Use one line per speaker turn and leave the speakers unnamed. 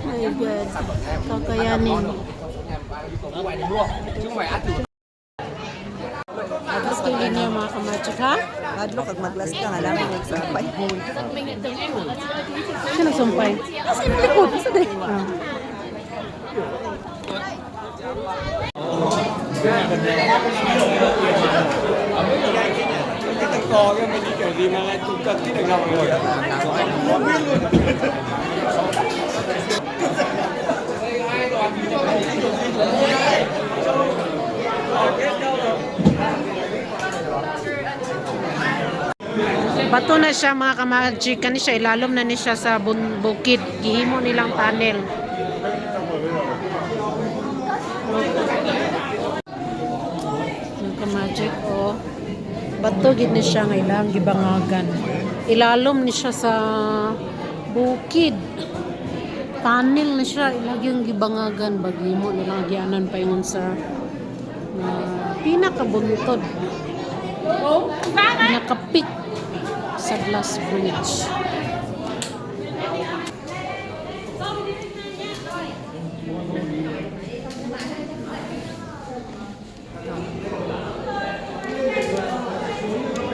My God. Kakayanin. Atas kayo niya mga kamatsik, ha?
Adlo kag maglas ka nga namin nagsampay.
Sino sumpay? Kasi yung likod. Sa day. Bato na siya mga kamagik. Kani siya, ilalom na ni siya sa bukid. Gihimo nilang tunnel. Mga kamagik, oh. Bato gid ni siya nga ilang gibangagan. Ilalom ni siya sa bukid. Tunnel na siya. Ilang yung gibangagan. Bagimo nilang agyanan pa yung sa pinakabuntod. Pinakapik sa Glass Bridge.